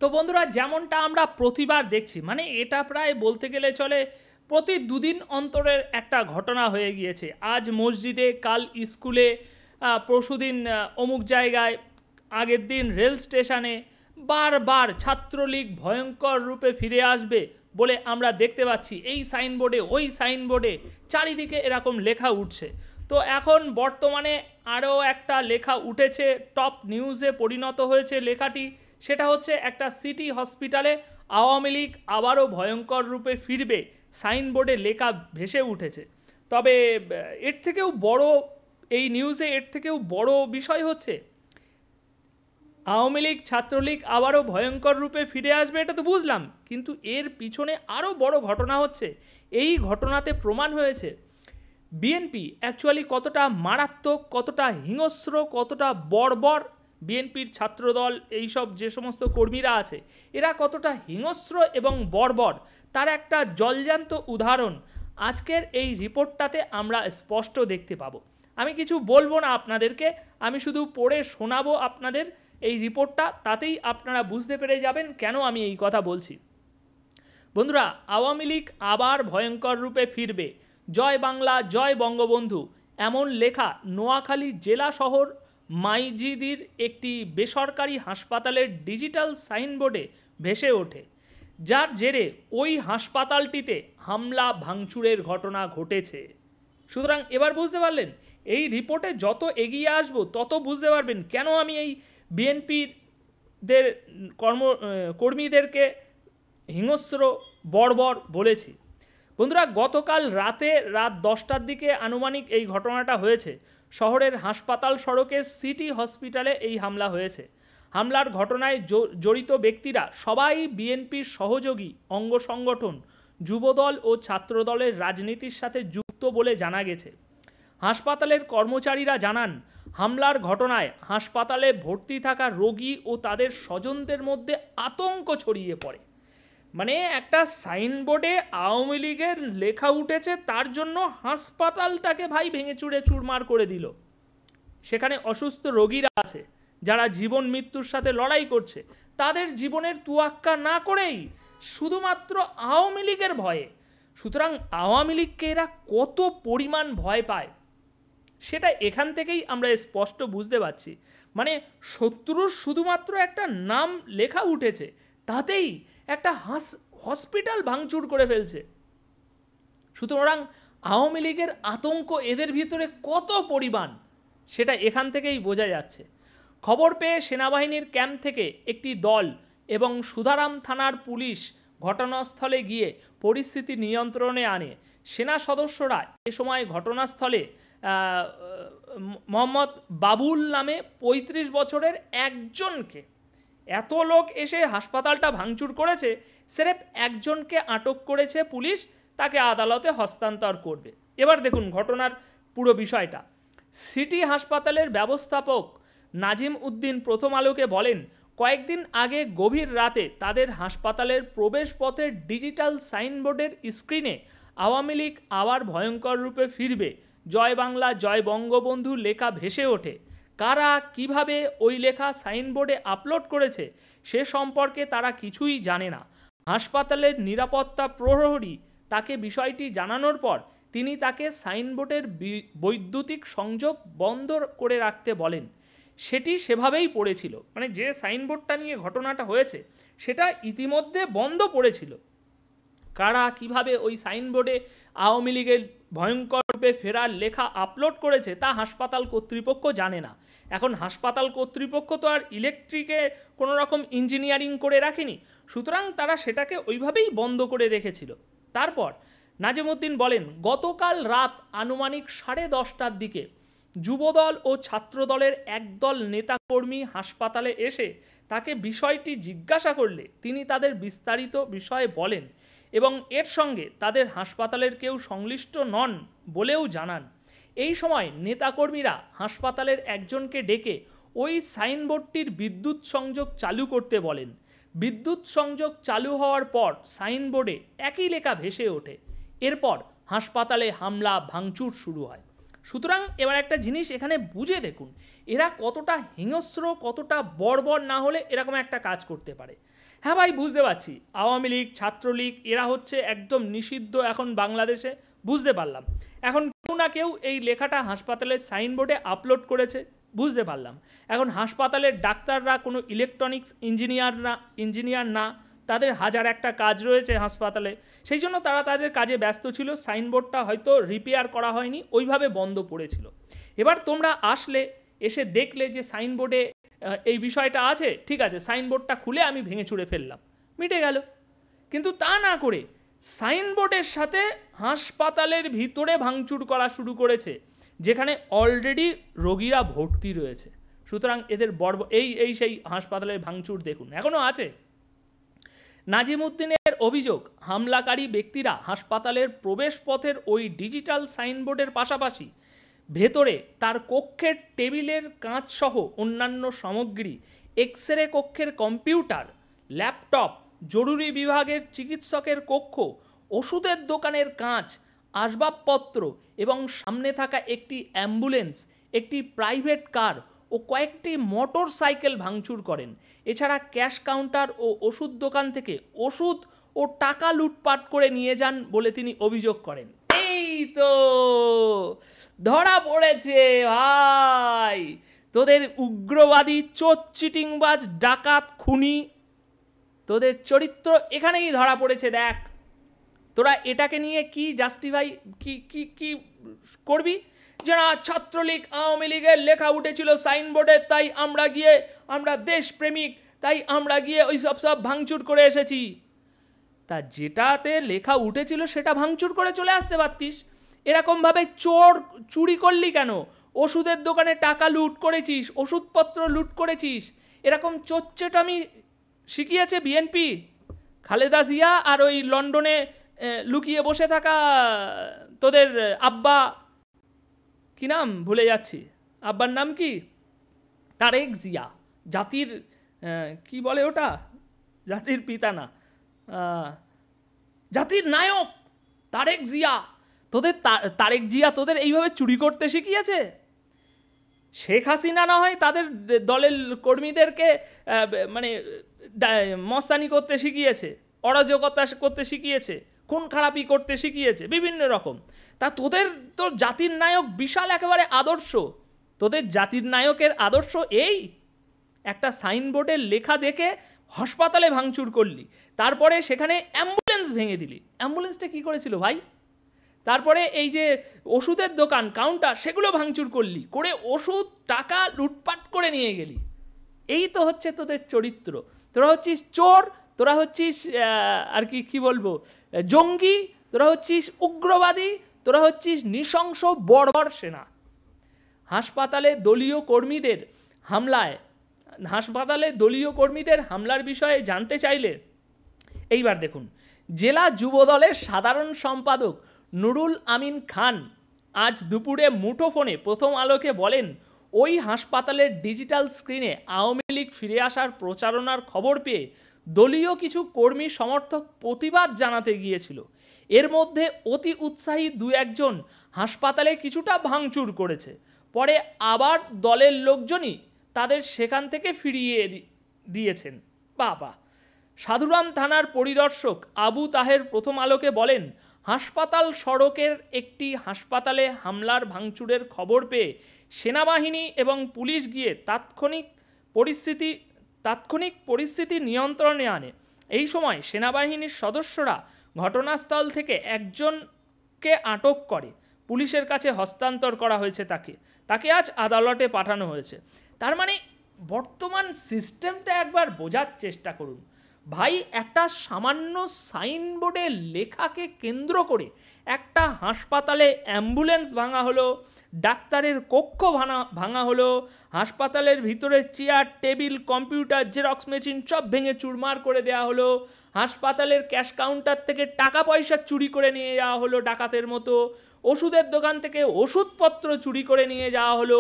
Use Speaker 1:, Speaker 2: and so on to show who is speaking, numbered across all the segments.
Speaker 1: তো বন্ধুরা, যেমনটা আমরা প্রতিবার দেখছি, মানে এটা প্রায় বলতে গেলে চলে প্রতি দুদিন অন্তরের একটা ঘটনা হয়ে গিয়েছে। আজ মসজিদে, কাল স্কুলে, পরশুদিন অমুক জায়গায়, আগের দিন রেল স্টেশনে বারবার ছাত্রলীগ ভয়ঙ্কর রূপে ফিরে আসবে বলে আমরা দেখতে পাচ্ছি। এই সাইনবোর্ডে, ওই সাইনবোর্ডে চারিদিকে এরকম লেখা উঠছে। তো এখন বর্তমানে আরও একটা লেখা উঠেছে, টপ নিউজে পরিণত হয়েছে লেখাটি। সেটা হচ্ছে একটা সিটি হসপিটালে আওয়ামী লীগ আবারও ভয়ঙ্কর রূপে ফিরবে, সাইনবোর্ডে লেখা ভেসে উঠেছে। তবে এর থেকেও বড়, এই নিউজে এর থেকেও বড় বিষয় হচ্ছে আওয়ামী লীগ ছাত্রলীগ আবারও ভয়ঙ্কর রূপে ফিরে আসবে, এটা তো বুঝলাম, কিন্তু এর পিছনে আরও বড় ঘটনা হচ্ছে। এই ঘটনাতে প্রমাণ হয়েছে বিএনপি অ্যাকচুয়ালি কতটা মারাত্মক, কতটা হিংস্র, কতটা বর্বর। বিএনপির ছাত্রদল, এইসব যে সমস্ত কর্মীরা আছে, এরা কতটা হিংস্র এবং বর্বর, তার একটা জলজান্ত উদাহরণ আজকের এই রিপোর্টটাতে আমরা স্পষ্ট দেখতে পাবো। আমি কিছু বলবো না আপনাদেরকে, আমি শুধু পড়ে শোনাবো আপনাদের এই রিপোর্টটা, তাতেই আপনারা বুঝতে পেরে যাবেন কেন আমি এই কথা বলছি। বন্ধুরা, আওয়ামী লীগ আবার ভয়ঙ্কর রূপে ফিরবে, জয় বাংলা, জয় বঙ্গবন্ধু, এমন লেখা নোয়াখালী জেলা শহর মাইজিদির একটি বেসরকারি হাসপাতালের ডিজিটাল সাইনবোর্ডে ভেসে ওঠে, যার জেরে ওই হাসপাতালটিতে হামলা ভাঙচুরের ঘটনা ঘটেছে। সুতরাং এবার বুঝতে পারলেন, এই রিপোর্টে যত এগিয়ে আসবো তত বুঝতে পারবেন কেন আমি এই বিএনপির কর্মীদেরকে হিংস্র বর্বর বলেছি। বন্ধুরা, গতকাল রাত 10টার দিকে আনুমানিক এই ঘটনাটা হয়েছে। শহরের হাসপাতাল সড়কের সিটি হসপিটালে এই হামলা হয়েছে। হামলার ঘটনায় জড়িত ব্যক্তিরা সবাই বিএনপির সহযোগী অঙ্গ সংগঠন, যুবদল ও ছাত্রদলের রাজনীতির সাথে যুক্ত বলে জানা গেছে। হাসপাতালের কর্মচারীরা জানান, হামলার ঘটনায় হাসপাতালে ভর্তি থাকা রোগী ও তাদের স্বজনদের মধ্যে আতঙ্ক ছড়িয়ে পড়ে। মানে একটা সাইনবোর্ডে আওয়ামী লীগের লেখা উঠেছে, তার জন্য হাসপাতালটাকে ভাই ভেঙে চুরে চুরমার করে দিল। সেখানে অসুস্থ রোগীরা আছে, যারা জীবন মৃত্যুর সাথে লড়াই করছে, তাদের জীবনের তুয়াক্কা না করেই শুধুমাত্র আওয়ামী লীগের ভয়ে। সুতরাং আওয়ামী লীগকে এরা কত পরিমাণ ভয় পায় সেটা এখান থেকেই আমরা স্পষ্ট বুঝতে পারছি। মানে শত্রুর শুধুমাত্র একটা নাম লেখা উঠেছে, তাতেই একটা হসপিটাল ভাঙচুর করে ফেলছে। সুতরাং আওয়ামী লীগের আতঙ্ক এদের ভিতরে কত পরিমাণ সেটা এখান থেকেই বোঝা যাচ্ছে। খবর পেয়ে সেনাবাহিনীর ক্যাম্প থেকে একটি দল এবং সুধারাম থানার পুলিশ ঘটনাস্থলে গিয়ে পরিস্থিতি নিয়ন্ত্রণে আনে। সেনা সদস্যরা এ সময় ঘটনাস্থলে মোহাম্মদ বাবুল নামে ৩৫ বছরের একজনকে, এত লোক এসে হাসপাতালটা ভাঙচুর করেছে, সেরেফ একজনকে আটক করেছে পুলিশ, তাকে আদালতে হস্তান্তর করবে। এবার দেখুন ঘটনার পুরো বিষয়টা। সিটি হাসপাতালের ব্যবস্থাপক নাজিম উদ্দিন প্রথম আলোকে বলেন, কয়েকদিন আগে গভীর রাতে তাদের হাসপাতালের প্রবেশপথের ডিজিটাল সাইনবোর্ডের স্ক্রিনে আওয়ামী লীগ আবার ভয়ঙ্কর রূপে ফিরবে, জয় বাংলা, জয় বঙ্গবন্ধু লেখা ভেসে ওঠে। কারা কিভাবে ওই লেখা সাইনবোর্ডে আপলোড করেছে সে সম্পর্কে তারা কিছুই জানে না। হাসপাতালের নিরাপত্তা প্রহরী তাকে বিষয়টি জানানোর পর তিনি তাকে সাইনবোর্ডের বৈদ্যুতিক সংযোগ বন্ধ করে রাখতে বলেন। সেটি সেভাবেই পড়েছিল, মানে যে সাইনবোর্ডটা নিয়ে ঘটনাটা হয়েছে সেটা ইতিমধ্যে বন্ধ পড়েছিল। কারা কিভাবে ওই সাইনবোর্ডে আওয়ামী লীগের ভয়ঙ্কর রূপে ফেরার লেখা আপলোড করেছে তা হাসপাতাল কর্তৃপক্ষ জানে না। এখন হাসপাতাল কর্তৃপক্ষ তো আর ইলেকট্রিকে কোনো রকম ইঞ্জিনিয়ারিং করে রাখেনি, সুতরাং তারা সেটাকে ওইভাবেই বন্ধ করে রেখেছিল। তারপর নাজিমুদ্দিন বলেন, গতকাল রাত আনুমানিক 10:30টার দিকে যুবদল ও ছাত্রদলের একদল নেতাকর্মী হাসপাতালে এসে তাকে বিষয়টি জিজ্ঞাসা করলে তিনি তাদের বিস্তারিত বিষয়ে বলেন এবং এর সঙ্গে তাদের হাসপাতালের কেউ সংশ্লিষ্ট নন বলেও জানান। এই সময় নেতাকর্মীরা হাসপাতালের একজনকে ডেকে ওই সাইনবোর্ডটির বিদ্যুৎ সংযোগ চালু করতে বলেন। বিদ্যুৎ সংযোগ চালু হওয়ার পর সাইনবোর্ডে একই লেখা ভেসে ওঠে। এরপর হাসপাতালে হামলা ভাঙচুর শুরু হয়। সুতরাং এবার একটা জিনিস এখানে বুঝে দেখুন, এরা কতটা হিংস্র, কতটা বর্বর না হলে এরকম একটা কাজ করতে পারে। হ্যাঁ ভাই, বুঝতে পারছি আওয়ামী লীগ, ছাত্রলীগ এরা হচ্ছে একদম নিষিদ্ধ এখন বাংলাদেশে, বুঝতে পারলাম। এখন কেউ না কেউ এই লেখাটা হাসপাতালের সাইনবোর্ডে আপলোড করেছে, বুঝতে পারলাম। এখন হাসপাতালের ডাক্তাররা কোনো ইলেকট্রনিক্স ইঞ্জিনিয়ার না, তাদের হাজার একটা কাজ রয়েছে হাসপাতালে, সেই জন্য তারা তাদের কাজে ব্যস্ত ছিল। সাইনবোর্ডটা হয়তো রিপেয়ার করা হয়নি, ওইভাবে বন্ধ পড়েছিল। এবার তোমরা আসলে, এসে দেখলে যে সাইনবোর্ডে এই বিষয়টা আছে, ঠিক আছে, সাইনবোর্ডটা খুলে আমি ভেঙে চুড়ে ফেললাম, মিটে গেল। কিন্তু তা না করে সাইনবোর্ডের সাথে হাসপাতালের ভিতরে ভাঙচুর করা শুরু করেছে, যেখানে অলরেডি রোগীরা ভর্তি রয়েছে। সুতরাং এদের এই সেই হাসপাতালের ভাঙচুর দেখুন, এখনও আছে। নাজিমউদ্দিনের অভিযোগ, হামলাকারী ব্যক্তিরা হাসপাতালের প্রবেশপথের ওই ডিজিটাল সাইনবোর্ডের পাশাপাশি ভেতরে তার কক্ষের টেবিলের কাঁচসহ অন্যান্য সামগ্রী, এক্স-রে কক্ষের কম্পিউটার, ল্যাপটপ, জরুরি বিভাগের চিকিৎসকের কক্ষ, ওষুধের দোকানের কাঁচ, আসবাবপত্র এবং সামনে থাকা একটি অ্যাম্বুলেন্স, একটি প্রাইভেট কার ও কয়েকটি মোটর সাইকেল ভাঙচুর করেন। এছাড়া ক্যাশ কাউন্টার ও ওষুধ দোকান থেকে ওষুধ ও টাকা লুটপাট করে নিয়ে যান বলে তিনি অভিযোগ করেন। এই তো ধরা পড়েছে ভাই, তোদের উগ্রবাদী, চোর, চিটিংবাজ, ডাকাত, খুনি, তোদের চরিত্র এখানেই ধরা পড়েছে। দেখ তোরা এটাকে নিয়ে কি জাস্টিফাই কি করবি, যে না ছাত্রলীগ আওয়ামী লীগের লেখা উঠেছিল সাইনবোর্ডে, তাই আমরা দেশপ্রেমিক, তাই আমরা গিয়ে ওই সব ভাঙচুর করে এসেছি। তা যেটাতে লেখা উঠেছিল সেটা ভাঙচুর করে চলে আসতে পারতিস। এরকমভাবে চুরি করলি কেন? ওষুধের দোকানে টাকা লুট করেছিস, ওষুধপত্র লুট করেছিস, এরকম চোচ্চেটামি শিখিয়েছে বিএনপি, খালেদা জিয়া আর ওই লন্ডনে লুকিয়ে বসে থাকা তোদের আব্বা, কি নাম ভুলে যাচ্ছি, আব্বার নাম কি, তারেক জিয়া, জাতির কি বলে ওটা, জাতির পিতা না, জাতির নায়ক তারেক জিয়া। তারেক জিয়া তোদের এইভাবে চুরি করতে শিখিয়েছে। শেখ হাসিনা না হয় তাদের দলের কর্মীদেরকে মানে মস্তানি করতে শিখিয়েছে, অরাজকতা করতে শিখিয়েছে, খুন খারাপি করতে শিখিয়েছে, বিভিন্ন রকম। তা তোর জাতির নায়ক বিশাল একেবারে আদর্শ, তোদের জাতির নায়কের আদর্শ এই একটা সাইনবোর্ডের লেখা দেখে হাসপাতালে ভাঙচুর করলি, তারপরে সেখানে অ্যাম্বুলেন্স ভেঙে দিলি। অ্যাম্বুলেন্সটা কী করেছিল ভাই? তারপরে এই যে ওষুধের দোকান, কাউন্টার, সেগুলো ভাঙচুর করলি, করে ওষুধ টাকা লুটপাট করে নিয়ে গেলি। এই তো হচ্ছে তোদের চরিত্র। তোরা হচ্ছিস চোর, তোরা হচ্ছিস আর কি বলবো, জঙ্গি, তোরা হচ্ছিস উগ্রবাদী, তোরা হচ্ছিস নৃশংস বর্বর সেনা। হাসপাতালে দলীয় কর্মীদের হামলার বিষয়ে জানতে চাইলে এইবার দেখুন, জেলা যুবদলের সাধারণ সম্পাদক নুরুল আমিন খান আজ দুপুরে মুঠোফোনে প্রথম আলোকে বলেন, ওই হাসপাতালের ডিজিটাল স্ক্রিনে আওয়ামী লীগ ফিরে আসার প্রচারণার খবর পেয়ে দলীয় কিছু কর্মী সমর্থক প্রতিবাদ জানাতে গিয়েছিল। এর মধ্যে অতি উৎসাহী দু একজন হাসপাতালে কিছুটা ভাঙচুর করেছে, পরে আবার দলের লোকজনই তাদের সেখান থেকে ফিরিয়ে দিয়েছেন। বাবা। সাধুরাম থানার পরিদর্শক আবু তাহের প্রথম আলোকে বলেন, হাসপাতাল সড়কের একটি হাসপাতালে হামলার ভাঙচুরের খবর পেয়ে সেনাবাহিনী এবং পুলিশ গিয়ে তাৎক্ষণিক পরিস্থিতি নিয়ন্ত্রণে আনে। এই সময় সেনাবাহিনীর সদস্যরা ঘটনাস্থল থেকে একজনকে আটক করে পুলিশের কাছে হস্তান্তর করা হয়েছে। তাকে আজ আদালতে পাঠানো হয়েছে। তার মানে বর্তমান সিস্টেমটা একবার বোঝার চেষ্টা করুন ভাই। একটা সামান্য সাইনবোর্ডের লেখাকে কেন্দ্র করে একটা হাসপাতালে অ্যাম্বুলেন্স ভাঙা হলো, ডাক্তারের কক্ষ ভাঙা হলো, হাসপাতালের ভিতরে chair, table, computer, xerox machine সব ভেঙে চুরমার করে দেওয়া হলো, হাসপাতালের ক্যাশ কাউন্টার থেকে টাকা পয়সা চুরি করে নিয়ে যাওয়া হলো ডাকাতের মতো, ওষুধের দোকান থেকে ওষুধপত্র চুরি করে নিয়ে যাওয়া হলো।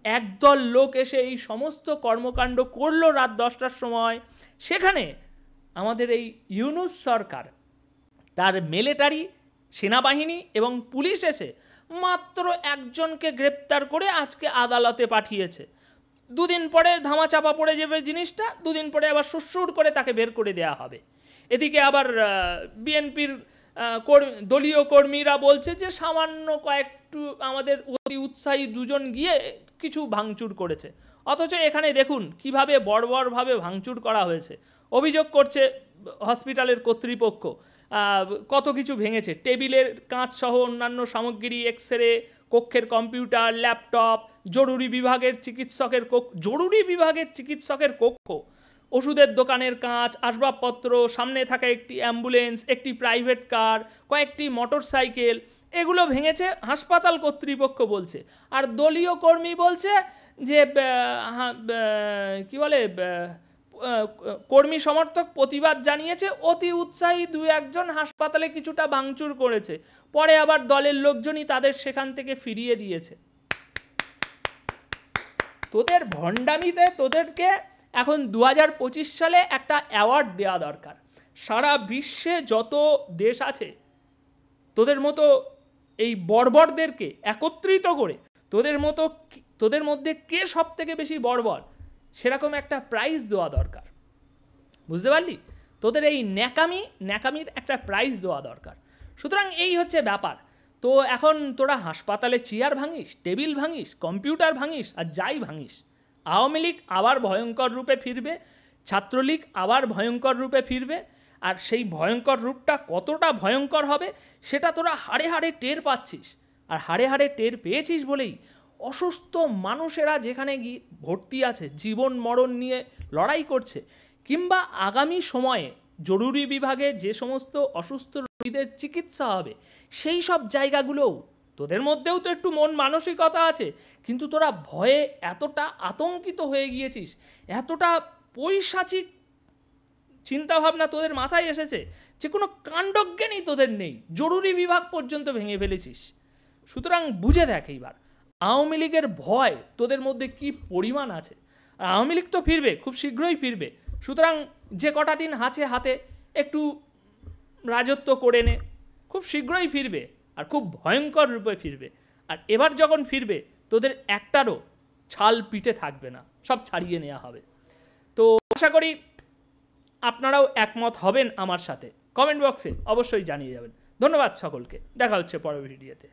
Speaker 1: একদল লোক এসে এই সমস্ত কর্মকাণ্ড করলো রাত 10টার সময়। সেখানে আমাদের এই ইউনূস সরকার, তার মিলিটারি, সেনাবাহিনী এবং পুলিশ এসে মাত্র একজনকে গ্রেপ্তার করে আজকে আদালতে পাঠিয়েছে। দুদিন পরে ধামা চাপা পড়ে যাবে জিনিসটা, দুদিন পরে আবার সুরসুর করে তাকে বের করে দেওয়া হবে। এদিকে আবার বিএনপির দলীয় কর্মীরা বলছে যে সামান্য কয়েকটু আমাদের অতি উৎসাহী দুজন গিয়ে কিছু ভাঙচুর করেছে, অথচ এখানে দেখুন কিভাবে বর্বরভাবে ভাঙচুর করা হয়েছে। অভিযোগ করছে হসপিটালের কর্তৃপক্ষ কত কিছু ভেঙেছে, টেবিলের কাঁচ সহ অন্যান্য সামগ্রী, এক্সরে, কক্ষের কম্পিউটার, ল্যাপটপ, জরুরি বিভাগের চিকিৎসকের কক্ষ, ওষুধের দোকানের কাঁচ, আসবাবপত্র, সামনে থাকা একটি অ্যাম্বুলেন্স, একটি প্রাইভেট কার, কয়েকটি মোটরসাইকেল, এগুলো ভেঙেছে হাসপাতাল কর্তৃপক্ষ বলছে। আর দলীয় কর্মী বলছে যে কি বলে, কর্মী সমর্থক প্রতিবাদ জানিয়েছে, অতি উৎসাহী দু একজন হাসপাতালে কিছুটা ভাঙচুর করেছে, পরে আবার দলের লোকজনই তাদের সেখান থেকে ফিরিয়ে দিয়েছে। তোদের ভণ্ডামিতে তোদেরকে এখন 2025 সালে একটা অ্যাওয়ার্ড দেওয়া দরকার। সারা বিশ্বে যত দেশ আছে তোদের মতো এই বর্বরদেরকে একত্রিত করে তোদের মধ্যে কে সব থেকে বেশি বর্বর সেরকম একটা প্রাইজ দেওয়া দরকার, বুঝতে পারলি? তোদের এই ন্যাকামির একটা প্রাইজ দেওয়া দরকার। সুতরাং এই হচ্ছে ব্যাপার। তো এখন তোরা হাসপাতালে চেয়ার ভাঙিস, টেবিল ভাঙিস, কম্পিউটার ভাঙিস, আর যাই ভাঙিস, আওয়ামী লীগ আবার ভয়ঙ্কর রূপে ফিরবে, ছাত্রলীগ আবার ভয়ঙ্কর রূপে ফিরবে। আর সেই ভয়ঙ্কর রূপটা কতটা ভয়ঙ্কর হবে সেটা তোরা হাড়ে হাড়ে টের পাচ্ছিস। আর হাড়ে হাড়ে টের পেয়েছিস বলেই অসুস্থ মানুষেরা যেখানে গিয়ে ভর্তি আছে, জীবন মরণ নিয়ে লড়াই করছে, কিংবা আগামী সময়ে জরুরি বিভাগে যে সমস্ত অসুস্থ রোগীদের চিকিৎসা হবে সেই সব জায়গাগুলোও তোদের মধ্যেও তো একটু মন মানসিকতা আছে, কিন্তু তোরা ভয়ে এতটা আতঙ্কিত হয়ে গিয়েছিস, এতটা পৈশাচিক চিন্তাভাবনা তোদের মাথায় এসেছে যে কোনো কাণ্ডজ্ঞানই তোদের নেই, জরুরি বিভাগ পর্যন্ত ভেঙে ফেলেছিস। সুতরাং বুঝে দেখ এইবার আওয়ামী লীগের ভয় তোদের মধ্যে কি পরিমাণ আছে। আর আওয়ামী লীগ তো ফিরবে, খুব শীঘ্রই ফিরবে। সুতরাং যে কটা দিন হাতে একটু রাজত্ব করে নে, খুব শীঘ্রই ফিরবে আর খুব ভয়ঙ্কর রূপে ফিরবে। আর এবার যখন ফিরবে তোদের একটারও ছাল পিঠে থাকবে না, সব ছাড়িয়ে নেওয়া হবে। তো আশা করি আপনারাও একমত হবেন আমার সাথে, কমেন্ট বক্সে অবশ্যই জানিয়ে যাবেন। ধন্যবাদ সকলকে, দেখা হচ্ছে পরের ভিডিওতে।